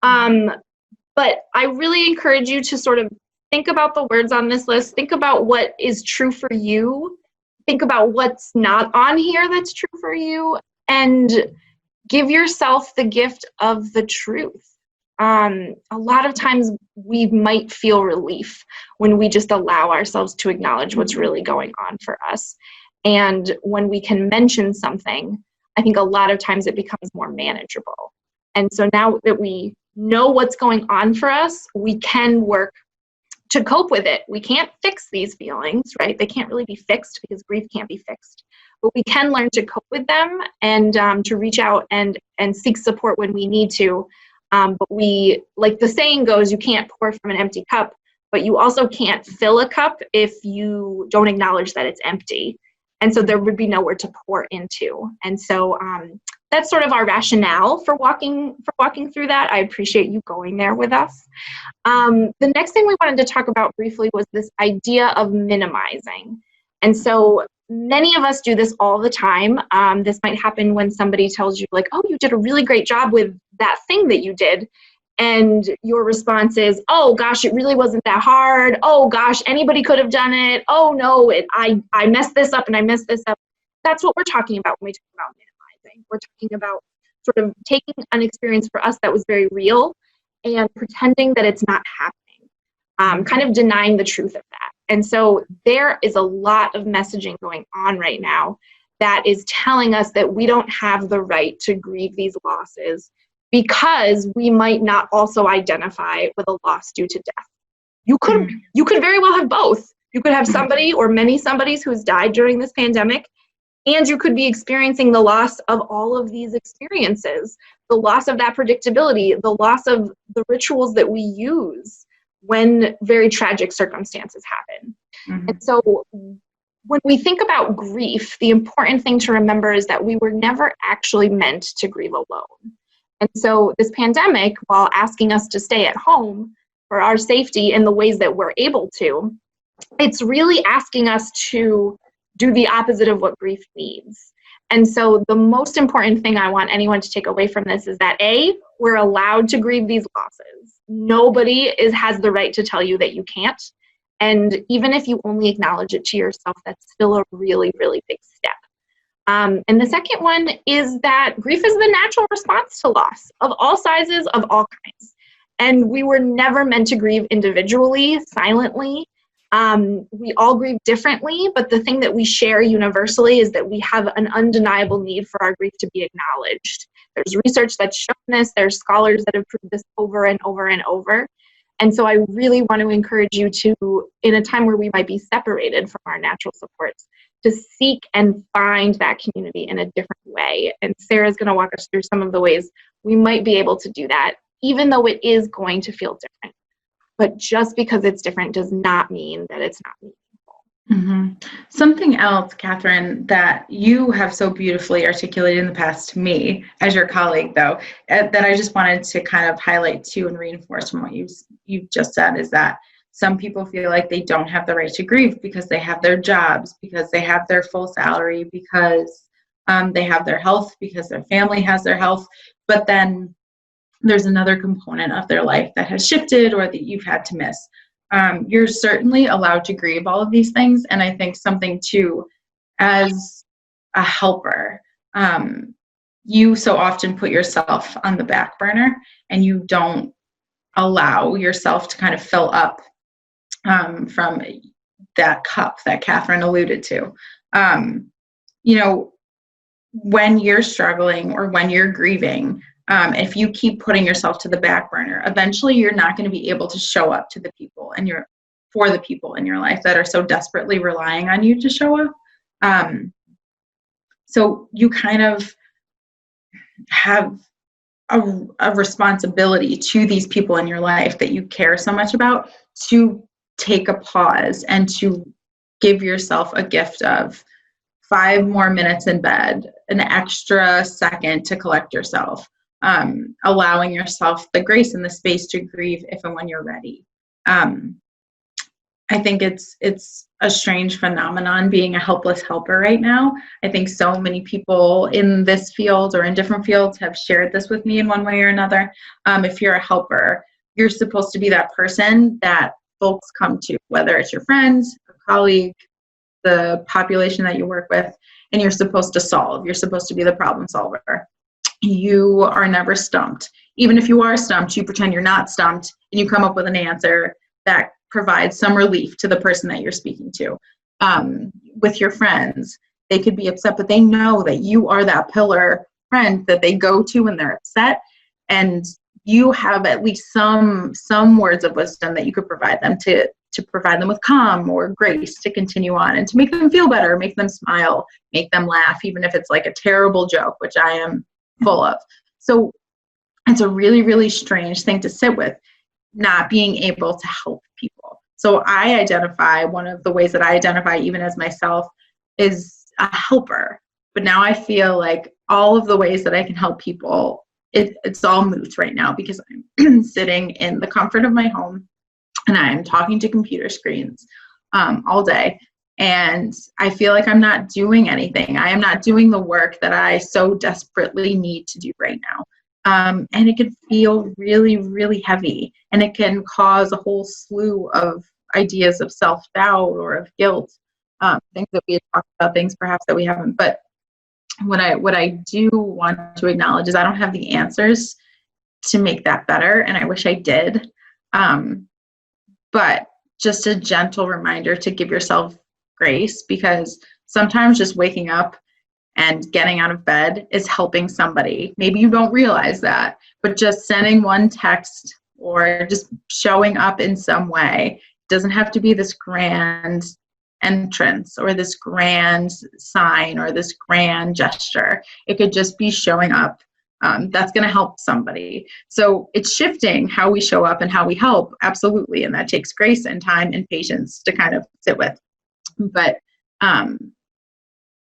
But I really encourage you to sort of think about the words on this list. Think about what is true for you. Think about what's not on here that's true for you, and give yourself the gift of the truth. A lot of times we might feel relief when we just allow ourselves to acknowledge what's really going on for us. And when we can mention something, I think a lot of times it becomes more manageable. And so now that we know what's going on for us, we can work to cope with it. We can't fix these feelings, right? They can't really be fixed because grief can't be fixed. But we can learn to cope with them and to reach out and seek support when we need to. But we, like the saying goes, you can't pour from an empty cup, but you also can't fill a cup if you don't acknowledge that it's empty. And so there would be nowhere to pour into. And so that's sort of our rationale for walking through that. I appreciate you going there with us. The next thing we wanted to talk about briefly was this idea of minimizing. And so many of us do this all the time. This might happen when somebody tells you, like, oh, you did a really great job with that thing that you did. And your response is, oh gosh, it really wasn't that hard. Oh gosh, anybody could have done it. Oh no, I messed this up and I messed this up. That's what we're talking about when we talk about minimizing. We're talking about sort of taking an experience for us that was very real and pretending that it's not happening, kind of denying the truth of that. And so there is a lot of messaging going on right now that is telling us that we don't have the right to grieve these losses, because we might not also identify with a loss due to death. You could very well have both. You could have somebody or many somebodies who's died during this pandemic, and you could be experiencing the loss of all of these experiences, the loss of that predictability, the loss of the rituals that we use when very tragic circumstances happen. And so when we think about grief, the important thing to remember is that we were never actually meant to grieve alone. And so this pandemic, while asking us to stay at home for our safety in the ways that we're able to, it's really asking us to do the opposite of what grief needs. And so the most important thing I want anyone to take away from this is that A, we're allowed to grieve these losses. Nobody has the right to tell you that you can't. And even if you only acknowledge it to yourself, that's still a really, really big step. And the second one is that grief is the natural response to loss of all sizes, of all kinds. And we were never meant to grieve individually, silently. We all grieve differently, but the thing that we share universally is that we have an undeniable need for our grief to be acknowledged. There's research that's shown this. There's scholars that have proved this over and over and over. And so I really want to encourage you to, in a time where we might be separated from our natural supports, to seek and find that community in a different way. And Sarah's going to walk us through some of the ways we might be able to do that, even though it is going to feel different. But just because it's different does not mean that it's not meaningful. Something else, Catherine, that you have so beautifully articulated in the past to me as your colleague, though, that I just wanted to kind of highlight too and reinforce from what you've just said, is that some people feel like they don't have the right to grieve because they have their jobs, because they have their full salary, because they have their health, because their family has their health. But then there's another component of their life that has shifted or that you've had to miss. You're certainly allowed to grieve all of these things. And I think something too, as a helper, you so often put yourself on the back burner and you don't allow yourself to kind of fill up from that cup that Catherine alluded to. When you're struggling or when you're grieving, if you keep putting yourself to the back burner, eventually you're not going to be able to show up to the people for the people in your life that are so desperately relying on you to show up. So you kind of have a responsibility to these people in your life that you care so much about to take a pause and to give yourself a gift of 5 more minutes in bed, an extra second to collect yourself. Allowing yourself the grace and the space to grieve if and when you're ready. I think it's a strange phenomenon being a helpless helper right now. I think so many people in this field or in different fields have shared this with me in one way or another. If you're a helper, you're supposed to be that person that folks come to, whether it's your friends, a colleague, the population that you work with, and you're supposed to solve. You're supposed to be the problem solver. You are never stumped. Even if you are stumped, you pretend you're not stumped and you come up with an answer that provides some relief to the person that you're speaking to. With your friends, they could be upset, but they know that you are that pillar friend that they go to when they're upset, and you have at least some words of wisdom that you could provide them to provide them with calm or grace to continue on and to make them feel better, make them smile, make them laugh, even if it's like a terrible joke, which I am full of. So it's a really, really strange thing to sit with, not being able to help people. So one of the ways that I identify even as myself is a helper. But now I feel like all of the ways that I can help people, it's all moot right now because I'm sitting in the comfort of my home and I'm talking to computer screens all day. And I feel like I'm not doing anything. I am not doing the work that I so desperately need to do right now. And it can feel really, really heavy. And it can cause a whole slew of ideas of self-doubt or of guilt, things that we had talked about, things perhaps that we haven't. But what I do want to acknowledge is I don't have the answers to make that better. And I wish I did. But just a gentle reminder to give yourself grace, because sometimes just waking up and getting out of bed is helping somebody. Maybe you don't realize that, but just sending one text or just showing up in some way doesn't have to be this grand entrance or this grand sign or this grand gesture. It could just be showing up. That's going to help somebody. So it's shifting how we show up and how we help, absolutely. And that takes grace and time and patience to kind of sit with. But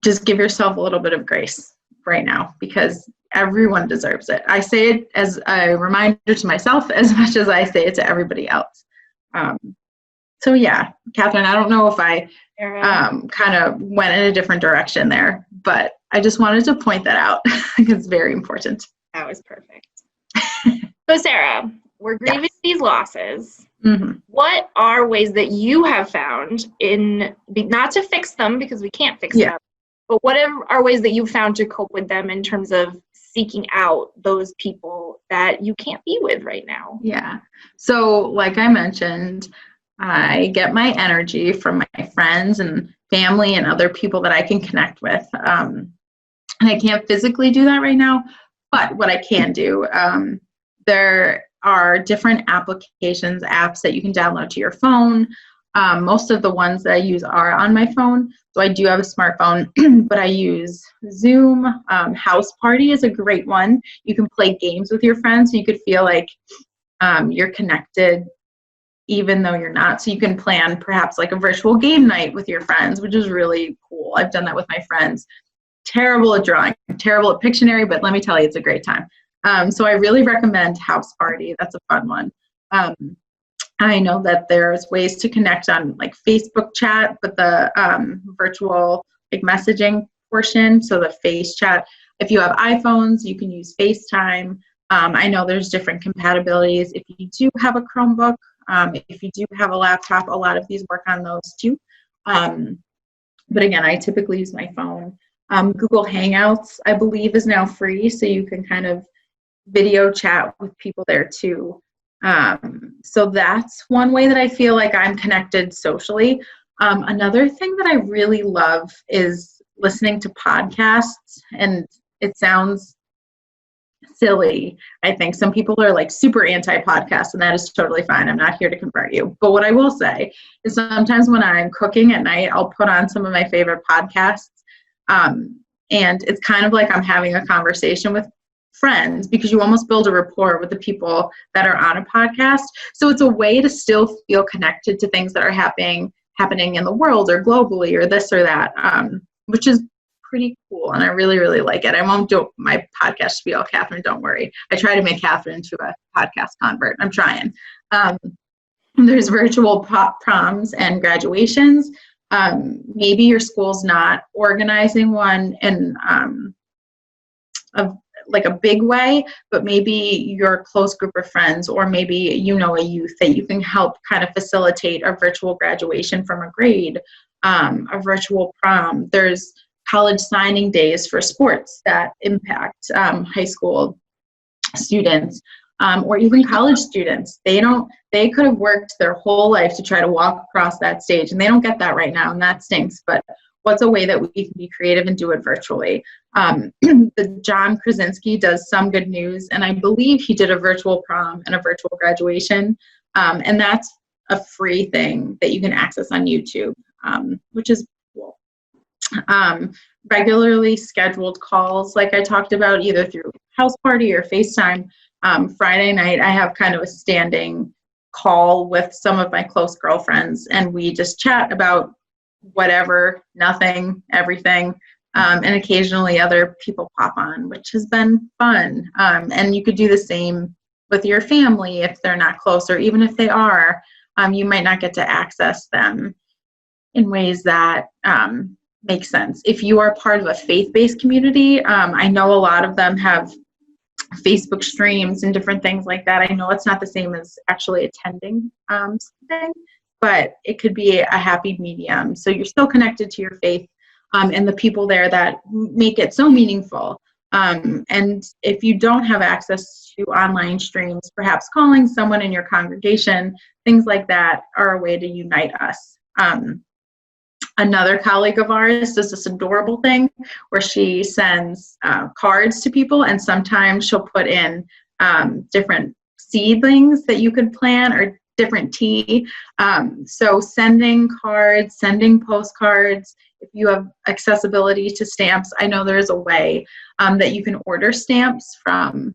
just give yourself a little bit of grace right now, because everyone deserves it. I say it as a reminder to myself as much as I say it to everybody else. So yeah, Catherine, I don't know if I kind of went in a different direction there, but I just wanted to point that out because it's very important. That was perfect. So Sarah, we're grieving these losses. Mm-hmm. What are ways that you have found not to fix them because we can't fix them, but what are ways that you've found to cope with them in terms of seeking out those people that you can't be with right now? Yeah. So like I mentioned, I get my energy from my friends and family and other people that I can connect with. And I can't physically do that right now, but what I can do, there are different apps that you can download to your phone. Most of the ones that I use are on my phone. So I do have a smartphone, but I use Zoom. House Party is a great one. You can play games with your friends, so you could feel like you're connected even though you're not. So you can plan perhaps like a virtual game night with your friends, which is really cool. I've done that with my friends. Terrible at drawing, terrible at Pictionary, but let me tell you, it's a great time. So I really recommend House Party. That's a fun one. I know that there's ways to connect on like Facebook chat, but the virtual like messaging portion, so the face chat. If you have iPhones, you can use FaceTime. I know there's different compatibilities. If you do have a Chromebook, if you do have a laptop, a lot of these work on those too. But again, I typically use my phone. Google Hangouts, I believe, is now free, so you can kind of video chat with people there too. So that's one way that I feel like I'm connected socially. Another thing that I really love is listening to podcasts, and it sounds silly. I think some people are like super anti-podcast, and that is totally fine. I'm not here to convert you. But what I will say is sometimes when I'm cooking at night, I'll put on some of my favorite podcasts. And it's kind of like I'm having a conversation with friends, because you almost build a rapport with the people that are on a podcast. So it's a way to still feel connected to things that are happening in the world or globally or this or that, which is pretty cool. And I really, really like it. I won't do my podcast spiel, Catherine, don't worry. I try to make Catherine into a podcast convert. I'm trying. There's virtual proms and graduations. Maybe your school's not organizing one in like a big way, but maybe your close group of friends, or maybe you know a youth that you can help kind of facilitate a virtual graduation from a grade, a virtual prom. There's college signing days for sports that impact high school students, or even college students. They could have worked their whole life to try to walk across that stage, and they don't get that right now, and that stinks. But what's a way that we can be creative and do it virtually? The John Krasinski does Some Good News, and I believe he did a virtual prom and a virtual graduation, and that's a free thing that you can access on YouTube, which is cool. Regularly scheduled calls, like I talked about, either through House Party or FaceTime. Friday night, I have kind of a standing call with some of my close girlfriends, and we just chat about whatever, nothing, everything, and occasionally other people pop on, which has been fun. And you could do the same with your family if they're not close, or even if they are, you might not get to access them in ways that make sense. If you are part of a faith-based community, I know a lot of them have Facebook streams and different things like that. I know it's not the same as actually attending something, but it could be a happy medium. So you're still connected to your faith and the people there that make it so meaningful. And if you don't have access to online streams, perhaps calling someone in your congregation, things like that are a way to unite us. Another colleague of ours does this adorable thing where she sends cards to people, and sometimes she'll put in different seedlings that you could plant, or different tea. So sending cards, sending postcards. If you have accessibility to stamps, I know there's a way that you can order stamps from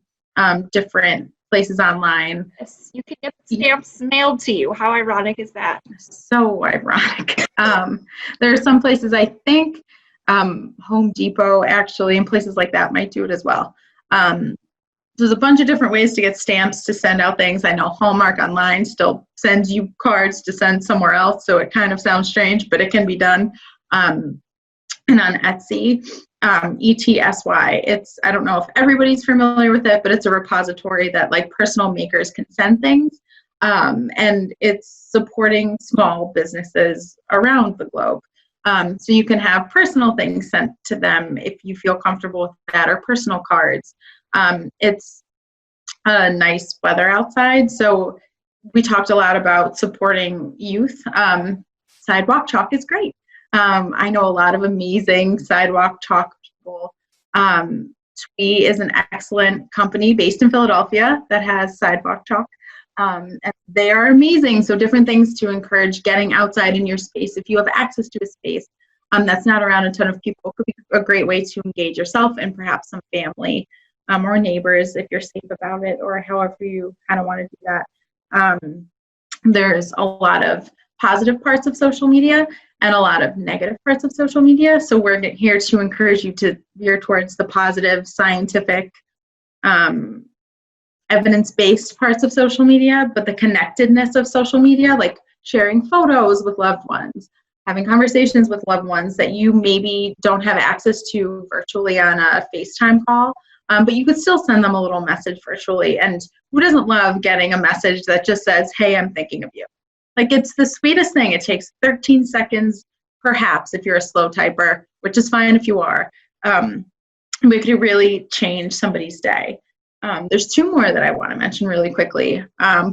different places online. Yes, you can get stamps mailed to you. How ironic is that? So ironic. There are some places, I think Home Depot actually, and places like that might do it as well. There's a bunch of different ways to get stamps to send out things. I know Hallmark online still sends you cards to send somewhere else, so it kind of sounds strange, but it can be done. And on Etsy, ETSY, I don't know if everybody's familiar with it, but it's a repository that like personal makers can send things. And it's supporting small businesses around the globe. So you can have personal things sent to them if you feel comfortable with that, or personal cards. It's a nice weather outside, so we talked a lot about supporting youth. Sidewalk Chalk is great. I know a lot of amazing sidewalk chalk people. Twee is an excellent company based in Philadelphia that has sidewalk chalk. And they are amazing. So different things to encourage getting outside in your space. If you have access to a space that's not around a ton of people, it could be a great way to engage yourself and perhaps some family or neighbors if you're safe about it, or however you kind of want to do that. there's a lot of positive parts of social media and a lot of negative parts of social media. So we're here to encourage you to veer towards the positive, scientific, evidence-based parts of social media, but the connectedness of social media, like sharing photos with loved ones, having conversations with loved ones that you maybe don't have access to virtually on a FaceTime call, but you could still send them a little message virtually. And who doesn't love getting a message that just says, hey, I'm thinking of you? Like, it's the sweetest thing. It takes 13 seconds, perhaps, if you're a slow typer, which is fine if you are. We could really change somebody's day. There's two more that I want to mention really quickly.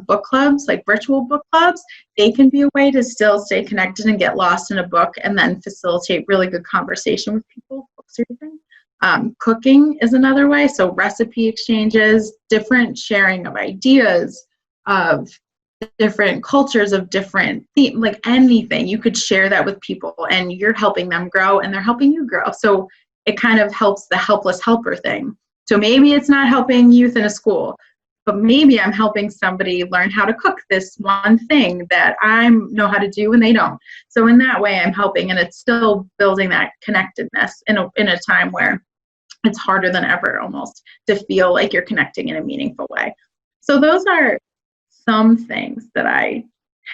Book clubs, like virtual book clubs, they can be a way to still stay connected and get lost in a book and then facilitate really good conversation with people. Books are different. Cooking is another way. So recipe exchanges, different sharing of ideas, of different cultures, of different themes, like anything. You could share that with people and you're helping them grow and they're helping you grow. So it kind of helps the helpless helper thing. So maybe it's not helping youth in a school, but maybe I'm helping somebody learn how to cook this one thing that I know how to do and they don't. So in that way, I'm helping, and it's still building that connectedness in a time where it's harder than ever almost to feel like you're connecting in a meaningful way. So those are some things that I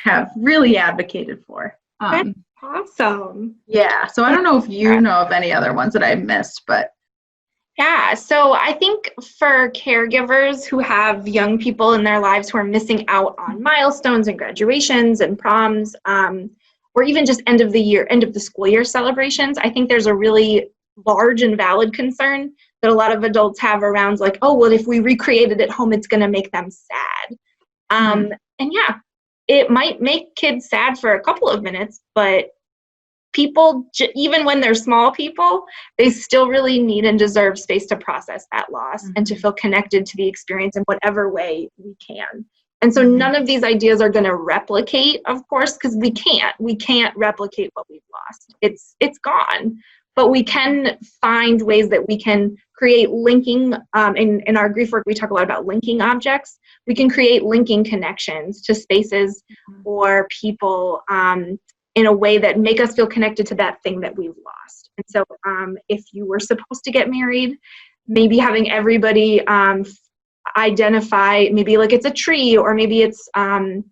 have really advocated for. That's awesome. Yeah. So I don't know if you know of any other ones that I missed, but. Yeah, so I think for caregivers who have young people in their lives who are missing out on milestones and graduations and proms, or even just end of the school year celebrations, I think there's a really large and valid concern that a lot of adults have around, like, oh, well, if we recreate it at home, it's going to make them sad. And yeah, it might make kids sad for a couple of minutes, but people, even when they're small people, they still really need and deserve space to process that loss and to feel connected to the experience in whatever way we can. And so none of these ideas are going to replicate, of course, because we can't replicate what we've lost. It's gone. But we can find ways that we can create linking. In our grief work, we talk a lot about linking objects. We can create linking connections to spaces or people in a way that make us feel connected to that thing that we've lost. And so if you were supposed to get married, maybe having everybody identify, maybe like it's a tree, or maybe it's, I'm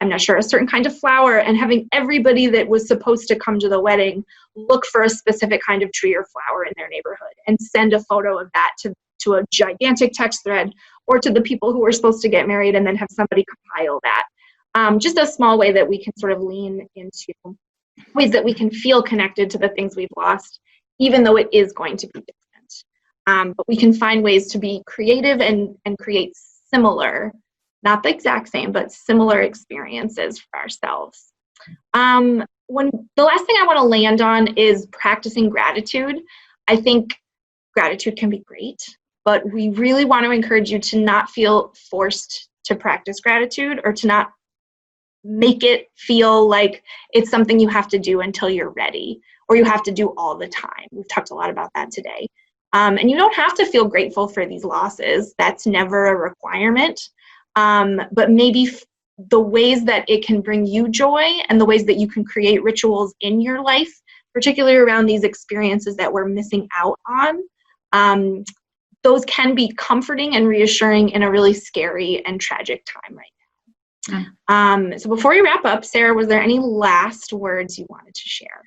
not sure, a certain kind of flower, and having everybody that was supposed to come to the wedding look for a specific kind of tree or flower in their neighborhood and send a photo of that to a gigantic text thread, or to the people who were supposed to get married, and then have somebody compile that. Just a small way that we can sort of lean into ways that we can feel connected to the things we've lost, even though it is going to be different. But we can find ways to be creative and create similar, not the exact same, but similar experiences for ourselves. The last thing I want to land on is practicing gratitude. I think gratitude can be great, but we really want to encourage you to not feel forced to practice gratitude, or to not make it feel like it's something you have to do until you're ready, or you have to do all the time. We've talked a lot about that today. And you don't have to feel grateful for these losses. That's never a requirement. But maybe the ways that it can bring you joy, and the ways that you can create rituals in your life, particularly around these experiences that we're missing out on, those can be comforting and reassuring in a really scary and tragic time right now. So before we wrap up, Sarah, was there any last words you wanted to share?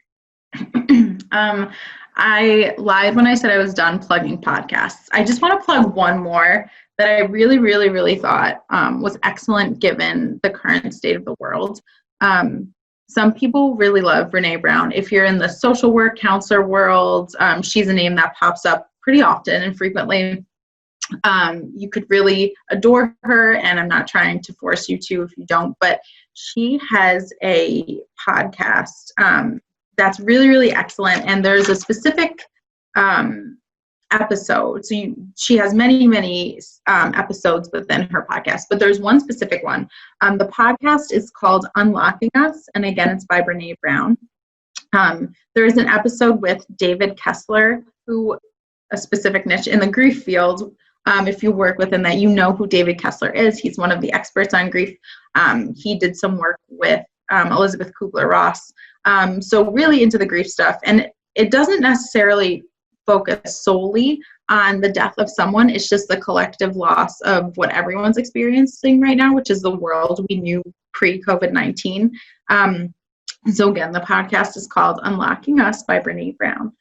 I lied when I said I was done plugging podcasts. I just want to plug one more that I really, really, really thought was excellent given the current state of the world. Some people really love Brene Brown. If you're in the social work counselor world, she's a name that pops up pretty often and frequently. You could really adore her, and I'm not trying to force you to if you don't, but she has a podcast that's really, really excellent, and there's a specific episode. So she has many, many episodes within her podcast, but there's one specific one. The podcast is called Unlocking Us, and again, it's by Brene Brown. There's an episode with David Kessler, who a specific niche in the grief field, If you work within that, you know who David Kessler is. He's one of the experts on grief. He did some work with Elizabeth Kubler-Ross. So really into the grief stuff. And it doesn't necessarily focus solely on the death of someone. It's just the collective loss of what everyone's experiencing right now, which is the world we knew pre-COVID-19. So again, the podcast is called Unlocking Us by Brene Brown.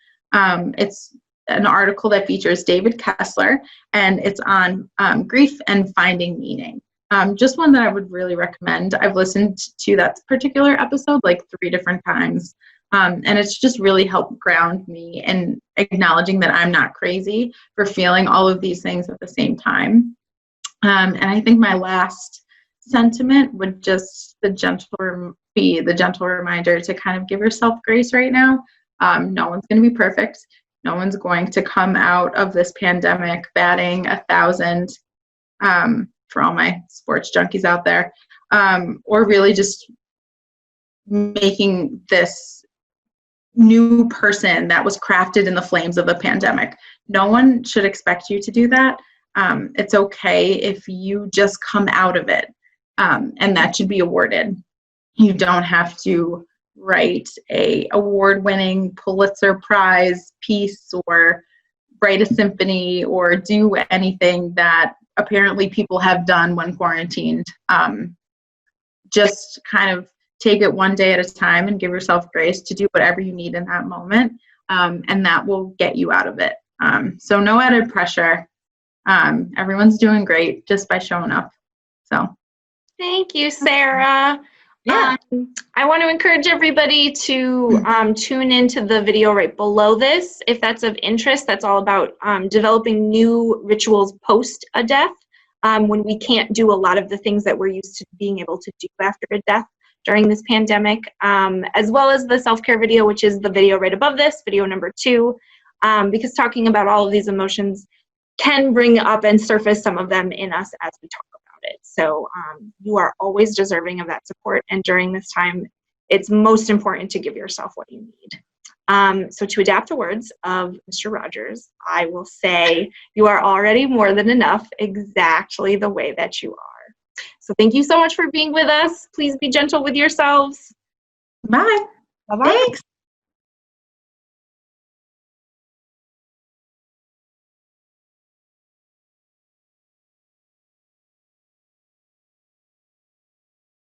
It's an article that features David Kessler, and it's on grief and finding meaning. Just one that I would really recommend. I've listened to that particular episode like 3 different times. And it's just really helped ground me in acknowledging that I'm not crazy for feeling all of these things at the same time. And I think my last sentiment would just be the gentle reminder to kind of give yourself grace right now. No one's going to be perfect. No one's going to come out of this pandemic batting 1,000, for all my sports junkies out there, or really just making this new person that was crafted in the flames of the pandemic. No one should expect you to do that. It's okay if you just come out of it, and that should be awarded. You don't have to write a award-winning Pulitzer Prize piece or write a symphony or do anything that apparently people have done when quarantined. Just kind of take it one day at a time and give yourself grace to do whatever you need in that moment, and that will get you out of it. So no added pressure. Everyone's doing great just by showing up. So Thank you, Sarah. Yeah. I want to encourage everybody to tune into the video right below this. If that's of interest, that's all about developing new rituals post a death, when we can't do a lot of the things that we're used to being able to do after a death during this pandemic, as well as the self-care video, which is the video right above this, video number 2, because talking about all of these emotions can bring up and surface some of them in us as we talk about it. So you are always deserving of that support, and during this time, it's most important to give yourself what you need. So to adapt the words of Mr. Rogers, I will say you are already more than enough, exactly the way that you are. So thank you so much for being with us. Please be gentle with yourselves. Bye. Bye-bye. Thanks.